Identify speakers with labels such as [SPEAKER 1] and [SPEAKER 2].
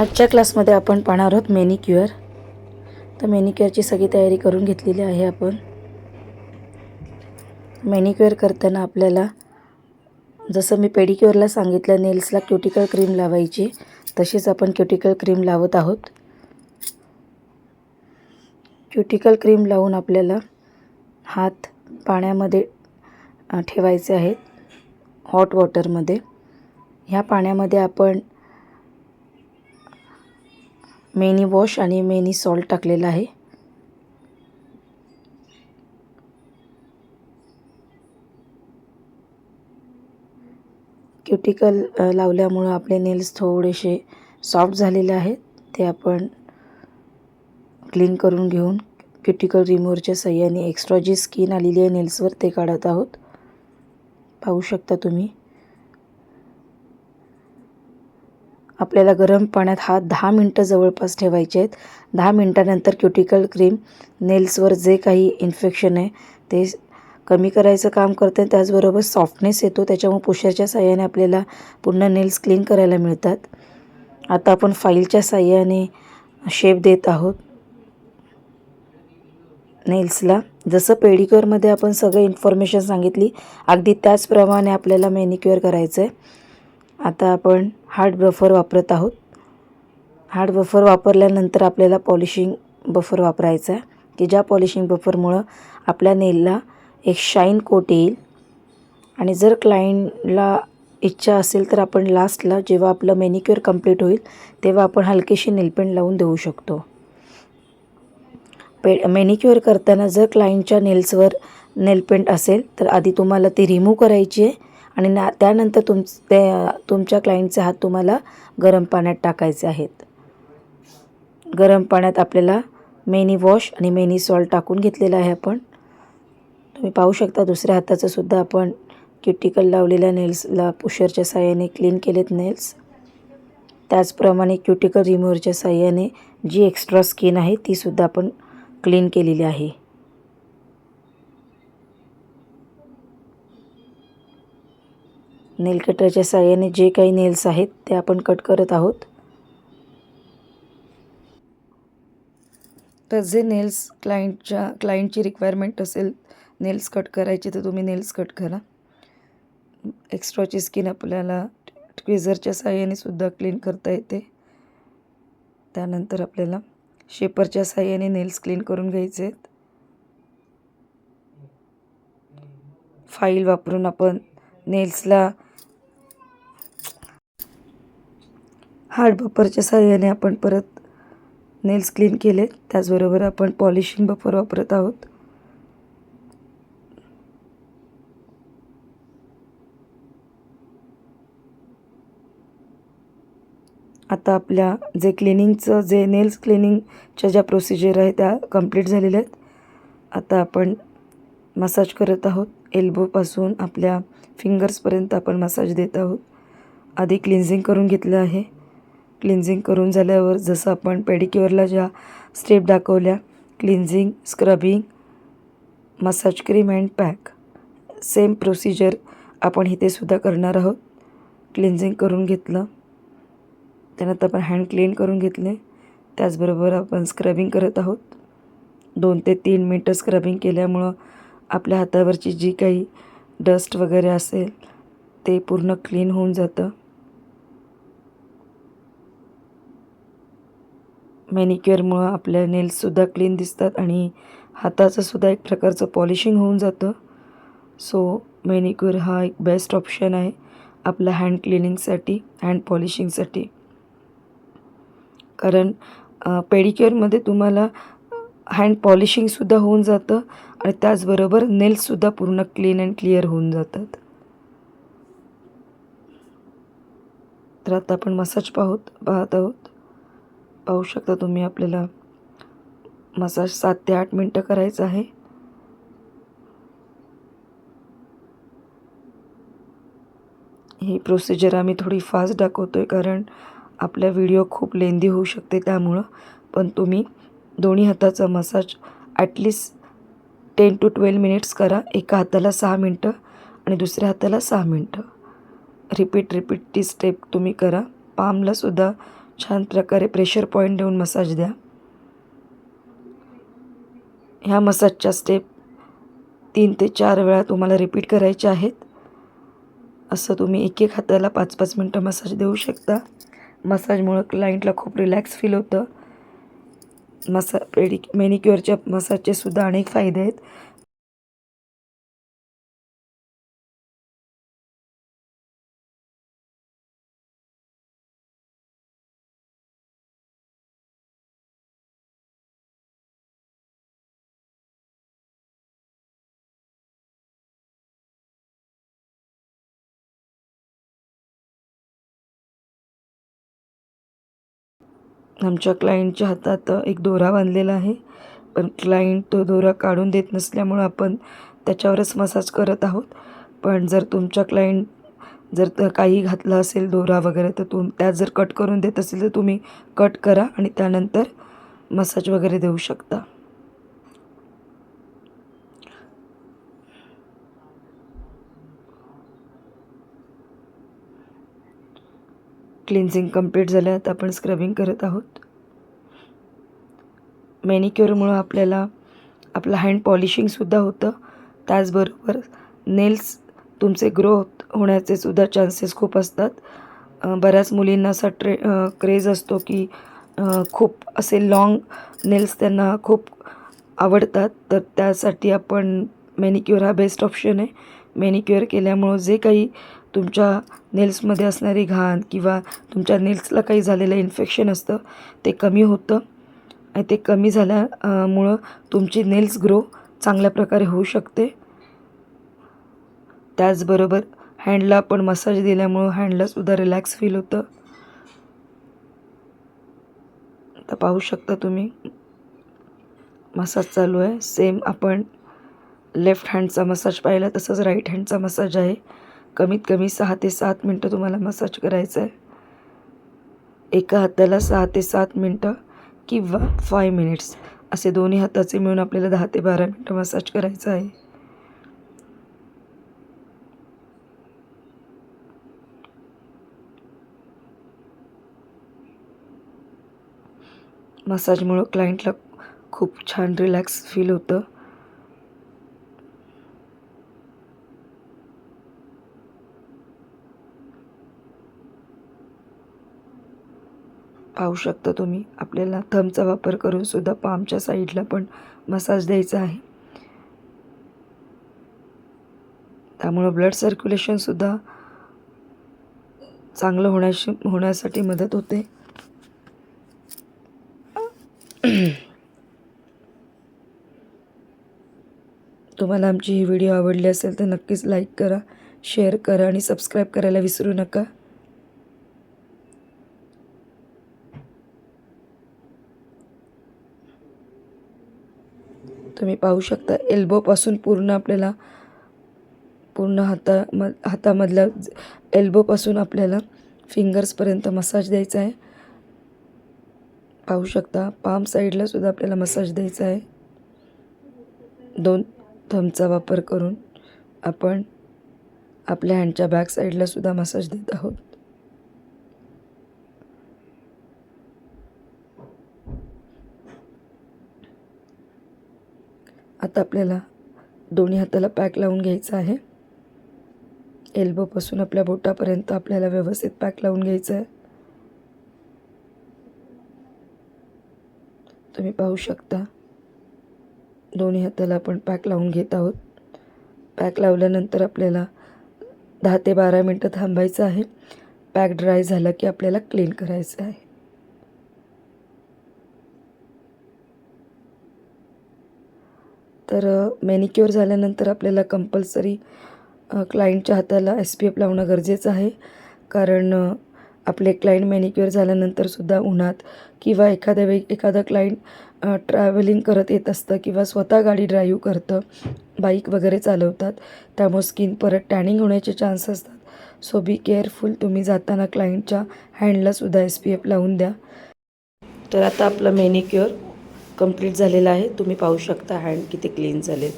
[SPEAKER 1] आजच्या क्लासमध्ये आपण पाहणार आहोत मॅनिक्युअर. तर मॅनिक्युअरची सगळी तयारी करून घेतलेली आहे आपण. मॅनिक्युअर करताना आपल्याला जसं मी पेडिक्युअरला सांगितलं नेल्सला क्युटिकल क्रीम लावायची, तशीच आपण क्युटिकल क्रीम लावत आहोत. क्युटिकल क्रीम लावून आपल्याला हात पाण्यामध्ये ठेवायचे आहेत, हॉट वॉटरमध्ये. ह्या पाण्यामध्ये आपण मेनी वॉश आणि मेनी सॉल्ट टाकलेला आहे. क्युटिकल लावल्यामुळं आपले नेल्स थोडेसे सॉफ्ट झालेले आहेत. ते आपण क्लीन करून घेऊन क्युटिकल रिमूव्हरच्या साहाय्याने एक्स्ट्रा जी स्किन आलेली आहे नेल्सवर ते काढत आहोत. पाहू शकता तुम्ही. आपल्याला गरम पाण्यात हात 10 मिनटं जवळपास ठेवायचे आहेत. 10 मिनटानंतर क्युटिकल क्रीम नेल्सवर जे काही इन्फेक्शन आहे ते कमी करायचं काम करते. त्याचबरोबर सॉफ्टनेस येतो. त्याच्यामुळे पुशरच्या साहाय्याने आपल्याला पुन्हा नेल्स क्लीन करायला मिळतात. आता आपण फाईलच्या साहाय्याने शेप देत आहोत नेल्सला. जसं पेडिक्युअरमध्ये आपण सगळं इन्फॉर्मेशन सांगितली, अगदी त्याचप्रमाणे आपल्याला मॅनिक्युअर करायचं आहे. आता आपण हार्ड बफर वापरत आहोत. हार्ड बफर वापरल्यानंतर आपल्याला पॉलिशिंग बफर वापरायचा आहे, की ज्या पॉलिशिंग बफरमुळं आपल्या नेलला एक शाईन कोट येईल. आणि जर क्लायंटला इच्छा असेल तर आपण लास्टला जेव्हा आपलं मॅनिक्युअर कंप्लीट होईल तेव्हा आपण हलकीशी नेलपेंट लावून देऊ शकतो. मॅनिक्युअर करताना जर क्लायंटच्या नेल्सवर नेलपेंट असेल तर आधी तुम्हाला ती रिमूव्ह करायची आहे आणि त्यानंतर तुमच्या क्लायंटचे हात तुम्हाला गरम पाण्यात टाकायचे आहेत. गरम पाण्यात आपल्याला मेनी वॉश आणि मेनी सॉल्ट टाकून घेतलेलं आहे आपण. तुम्ही पाहू शकता दुसऱ्या हाताचं सुद्धा आपण क्युटिकल लावलेल्या नेल्सला पुशरच्या साहाय्याने क्लीन केलेत नेल्स. त्याचप्रमाणे क्युटिकल रिमूव्हरच्या साहाय्याने जी एक्स्ट्रा स्किन आहे ती सुद्धा आपण क्लीन केलेली आहे. नेल कटरच्या साहाय्याने जे काही नेल्स आहेत ते आपण कट करत आहोत. तर जे नेल्स क्लायंटची रिक्वायरमेंट असेल नेल्स कट करायची तर तुम्ही नेल्स कट करा. एक्स्ट्राची स्किन आपल्याला ट्विझरच्या साहाय्याने सुद्धा क्लीन करता येते. त्यानंतर आपल्याला शेपरच्या साहाय्याने नेल्स क्लीन करून घ्यायचे आहेत. फाईल वापरून आपण नेल्सला हार्ड बफरच्या साहाय्याने आपण परत नेल्स क्लीन केले. त्याचबरोबर आपण पॉलिशिंग बफर वापरत आहोत. आता आपल्या जे नेल्स क्लिनिंगच्या ज्या प्रोसिजर आहे त्या कंप्लीट झालेल्या आहेत. आता आपण मसाज करत आहोत. एल्बोपासून आपल्या फिंगर्सपर्यंत आपण मसाज देत आहोत. आधी क्लिन्झिंग करून घेतलं आहे. क्लिन्झिंग करून झाल्यावर जसं आपण पेडिक्युअरला ज्या स्टेप दाखवल्या, cleansing, scrubbing, massage cream and pack, same procedure आपण इथे सुद्धा करणार आहोत. क्लिन्झिंग करून घेतलं, त्यानंतर आपण हँड क्लीन करून घेतले. त्याचबरोबर आपण स्क्रबिंग करत आहोत. 2 ते 3 मिनटं स्क्रबिंग केल्यामुळं आपल्या हातावरची जी काही डस्ट वगैरे असेल ते पूर्ण क्लीन होऊन जातं. मॅनिक्युअरमुळं आपल्या नेल्ससुद्धा क्लीन दिसतात आणि हाताचंसुद्धा एक प्रकारचं पॉलिशिंग होऊन जातं. सो मॅनिक्युअर हा एक बेस्ट ऑप्शन आहे आपला हँड क्लिनिंगसाठी, हँड पॉलिशिंगसाठी. कारण पेडिक्युअरमध्ये तुम्हाला हँड पॉलिशिंगसुद्धा होऊन जातं आणि त्याचबरोबर नेल्ससुद्धा पूर्ण क्लीन अँड क्लिअर होऊन जातात. तर आता आपण मसाज पाहत आहोत. पाहू शकता तुम्ही. आपल्याला मसाज 7 ते 8 मिनटं करायचं आहे. ही प्रोसिजर आम्ही थोडी फास्ट दाखवतोय कारण आपला व्हिडिओ खूप लेंदी होऊ शकते त्यामुळं. पण तुम्ही दोन्ही हाताचा मसाज ॲटलिस्ट 10 to 12 मिनिट्स करा. एका हाताला 6 मिनटं आणि दुसऱ्या हाताला 6 मिनटं. रिपीट ती स्टेप तुम्ही करा. पामलासुद्धा छान प्रकारे प्रेशर पॉईंट देऊन मसाज द्या. ह्या मसाजच्या स्टेप 3 ते 4 वेळा तुम्हाला रिपीट करायच्या आहेत. असं तुम्ही एक हाताला 5-5 मिनटं मसाज देऊ शकता. मसाजमुळं क्लायंटला खूप रिलॅक्स फील होतं. मॅनिक्युअरच्या मसाजचे सुद्धा अनेक फायदे आहेत. आमच्या क्लायंटच्या हातात एक दोरा बांधलेला आहे, पण क्लायंट तो दोरा काढून देत नसल्यामुळं आपण त्याच्यावरच मसाज करत आहोत. पण जर तुमच्या क्लायंट जर काही घातलं असेल दोरा वगैरे, तर त्यात जर कट करून देत असेल तर तुम्ही कट करा आणि त्यानंतर मसाज वगैरे देऊ शकता. क्लिन्झिंग कंप्लीट झालं. आता आपण स्क्रबिंग करत आहोत. मॅनिक्युअरमुळं आपल्याला आपलं हँड पॉलिशिंगसुद्धा होतं. त्याचबरोबर नेल्स तुमचे ग्रो होण्याचे सुद्धा चान्सेस खूप असतात. बऱ्याच मुलींना असा क्रेज असतो की खूप असे लाँग नेल्स त्यांना खूप आवडतात. तर त्यासाठी आपण मॅनिक्युअर हा बेस्ट ऑप्शन आहे. मॅनिक्युअर केल्यामुळं जे काही तुमच्या नेल्समध्ये असणारी घाण किंवा तुमच्या नेल्सला काही झालेलं इन्फेक्शन असतं ते कमी होतं आणि ते कमी झाल्यामुळं तुमची नेल्स ग्रो चांगल्या प्रकारे होऊ शकते. त्याचबरोबर हँडला पण मसाज दिल्यामुळं हँडलासुद्धा रिलॅक्स फील होतं. आता पाहू शकता तुम्ही मसाज चालू आहे. सेम आपण लेफ्ट हँडचा मसाज पाहिला तसंच राईट हँडचा मसाज आहे. कमीत कमी 6 ते 7 मिनटं तुम्हाला मसाज करायचा आहे. एका हाताला 6 ते 7 मिनटं किंवा 5 मिनिट्स असे दोन्ही हाताचे मिळून आपल्याला 10 ते 12 मिनटं मसाज करायचा आहे. मसाजमुळं क्लायंटला खूप छान रिलॅक्स फील होतं. पाहू शकता तुम्ही आपल्याला थंबचा वापर करून सुद्धा पामच्या साईडला पण मसाज द्यायचा आहे. त्यामुळं ब्लड सर्क्युलेशनसुद्धा चांगलं होण्यासाठी मदत होते. तुम्हाला आमची ही व्हिडिओ आवडली असेल तर नक्कीच लाईक करा, शेअर करा आणि सबस्क्राईब करायला विसरू नका. तुम्ही पाहू शकता एल्बोपासून पूर्ण हातामधल्या एल्बोपासून आपल्याला फिंगर्सपर्यंत मसाज द्यायचा आहे. पाहू शकता पाम साईडला सुद्धा आपल्याला मसाज द्यायचा आहे. 2 थंबचा वापर करून आपण आपल्या हँडच्या बॅक साईडला सुद्धा मसाज देत आहोत. आता आपल्याला दोन्ही हाताला पॅक लावून घ्यायचा आहे. एल्बोपासून आपल्या बोटापर्यंत आपल्याला व्यवस्थित पॅक लावून घ्यायचं आहे. तुम्ही पाहू शकता दोन्ही हाताला आपण पॅक लावून घेत आहोत. पॅक लावल्यानंतर आपल्याला 10 ते 12 मिनटं थांबायचं आहे. पॅक ड्राय झाला की आपल्याला क्लीन करायचं आहे. तर मॅनिक्युअर झाल्यानंतर आपल्याला कंपल्सरी क्लायंटच्या हाताला SPF लावणं गरजेचं आहे. कारण आपले क्लायंट मॅनिक्युअर झाल्यानंतरसुद्धा उन्हात किंवा एखादा क्लायंट ट्रॅव्हलिंग करत येत असतं किंवा स्वतः गाडी ड्राईव्ह करतं, बाईक वगैरे चालवतात. त्यामुळे स्किन परत टॅनिंग होण्याचे चान्स असतात. So be careful. तुम्ही जाताना क्लायंटच्या हँडलासुद्धा SPF लावून द्या. तर आता आपलं मॅनिक्युअर कंप्लीट झालेलं आहे. तुम्ही पाहू शकता हँड किती क्लीन झालेत.